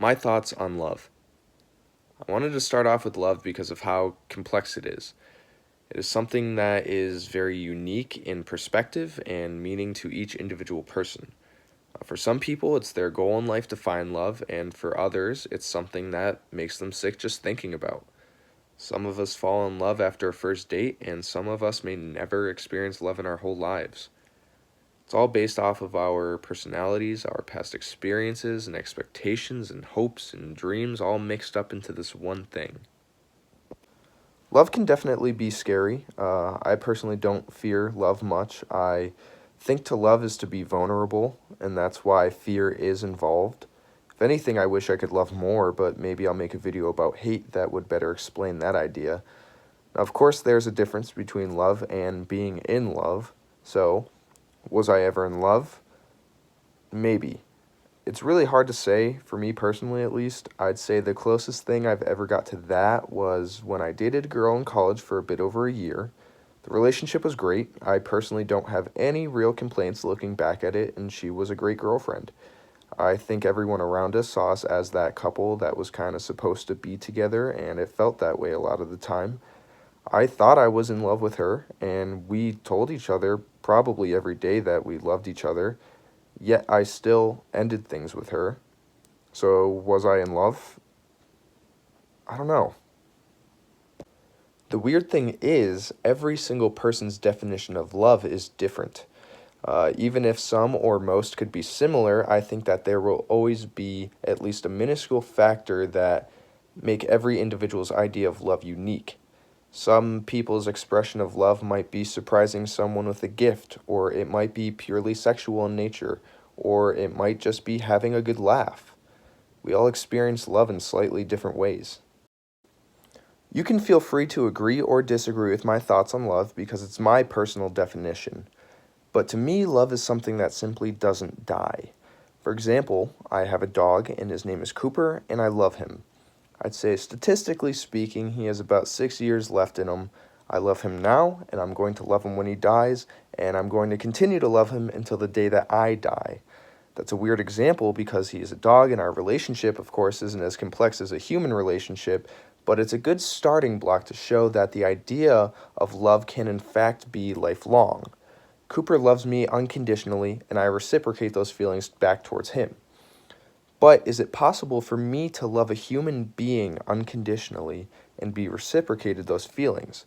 My thoughts on love. I wanted to start off with love because of how complex it is. It is something that is very unique in perspective and meaning to each individual person. For some people, it's their goal in life to find love, and for others, it's something that makes them sick just thinking about. Some of us fall in love after a first date, and some of us may never experience love in our whole lives. It's all based off of our personalities, our past experiences, and expectations, and hopes and dreams all mixed up into this one thing. Love can definitely be scary. I personally don't fear love much. I think to love is to be vulnerable, and that's why fear is involved. If anything, I wish I could love more, but maybe I'll make a video about hate that would better explain that idea. Now, of course, there's a difference between love and being in love. So, was I ever in love? Maybe. It's really hard to say, for me personally at least. I'd say the closest thing I've ever got to that was when I dated a girl in college for a bit over a year. The relationship was great. I personally don't have any real complaints looking back at it, and she was a great girlfriend. I think everyone around us saw us as that couple that was kind of supposed to be together, and it felt that way a lot of the time. I thought I was in love with her, and we told each other probably every day that we loved each other, yet I still ended things with her. So, was I in love? I don't know. The weird thing is, every single person's definition of love is different. Even if some or most could be similar, I think that there will always be at least a minuscule factor that make every individual's idea of love unique. Some people's expression of love might be surprising someone with a gift, or it might be purely sexual in nature, or it might just be having a good laugh. We all experience love in slightly different ways. You can feel free to agree or disagree with my thoughts on love because it's my personal definition. But to me, love is something that simply doesn't die. For example, I have a dog and his name is Cooper, and I love him. I'd say statistically speaking, he has about 6 years left in him. I love him now, and I'm going to love him when he dies, and I'm going to continue to love him until the day that I die. That's a weird example because he is a dog, and our relationship, of course, isn't as complex as a human relationship, but it's a good starting block to show that the idea of love can in fact be lifelong. Cooper loves me unconditionally, and I reciprocate those feelings back towards him. But is it possible for me to love a human being unconditionally and be reciprocated those feelings?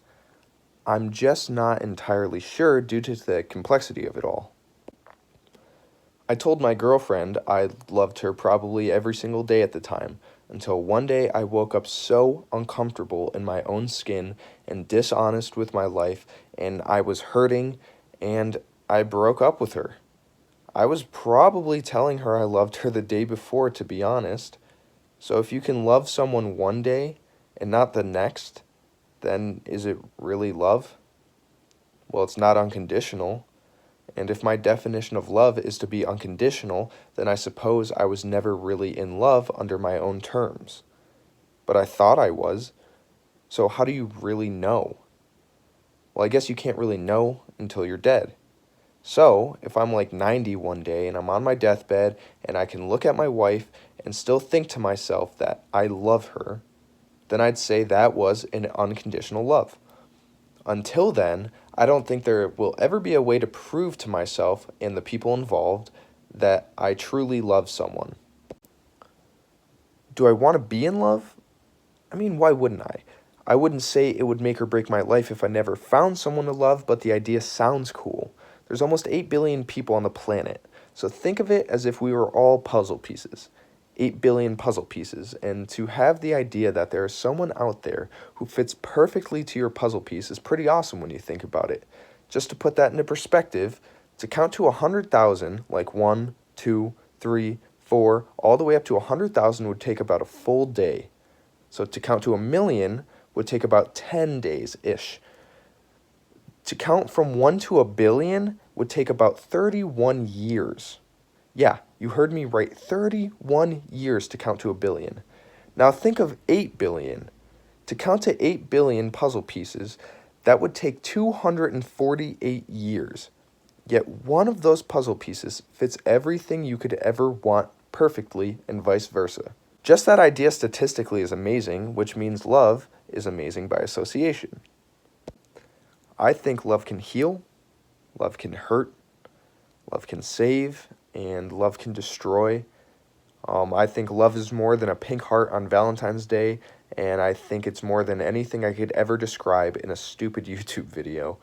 I'm just not entirely sure due to the complexity of it all. I told my girlfriend I loved her probably every single day at the time, until one day I woke up so uncomfortable in my own skin and dishonest with my life, and I was hurting, and I broke up with her. I was probably telling her I loved her the day before, to be honest. So if you can love someone one day and not the next, then is it really love? Well, it's not unconditional. And if my definition of love is to be unconditional, then I suppose I was never really in love under my own terms. But I thought I was. So how do you really know? Well, I guess you can't really know until you're dead. So, if I'm like 90 one day and I'm on my deathbed and I can look at my wife and still think to myself that I love her, then I'd say that was an unconditional love. Until then, I don't think there will ever be a way to prove to myself and the people involved that I truly love someone. Do I want to be in love? I mean, why wouldn't I? I wouldn't say it would make or break my life if I never found someone to love, but the idea sounds cool. There's almost 8 billion people on the planet, so think of it as if we were all puzzle pieces. 8 billion puzzle pieces, and to have the idea that there is someone out there who fits perfectly to your puzzle piece is pretty awesome when you think about it. Just to put that into perspective, to count to 100,000, like 1, 2, 3, 4, all the way up to 100,000 would take about a full day. So to count to 1 million would take about 10 days-ish. To count from 1 to 1 billion would take about 31 years. Yeah, you heard me right, 31 years to count to 1 billion. Now think of 8 billion. To count to 8 billion puzzle pieces, that would take 248 years. Yet one of those puzzle pieces fits everything you could ever want perfectly and vice versa. Just that idea statistically is amazing, which means love is amazing by association. I think love can heal, love can hurt, love can save, and love can destroy. I think love is more than a pink heart on Valentine's Day, and I think it's more than anything I could ever describe in a stupid YouTube video.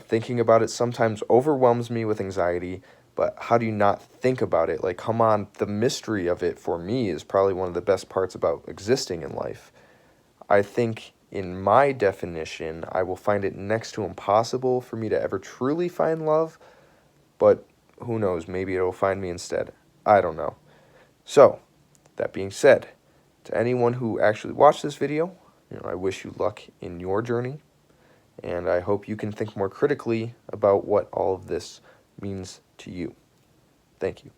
Thinking about it sometimes overwhelms me with anxiety, but how do you not think about it? Like, come on, the mystery of it for me is probably one of the best parts about existing in life. I think, in my definition, I will find it next to impossible for me to ever truly find love, but who knows, maybe it'll find me instead. I don't know. So, that being said, to anyone who actually watched this video, I wish you luck in your journey, and I hope you can think more critically about what all of this means to you. Thank you.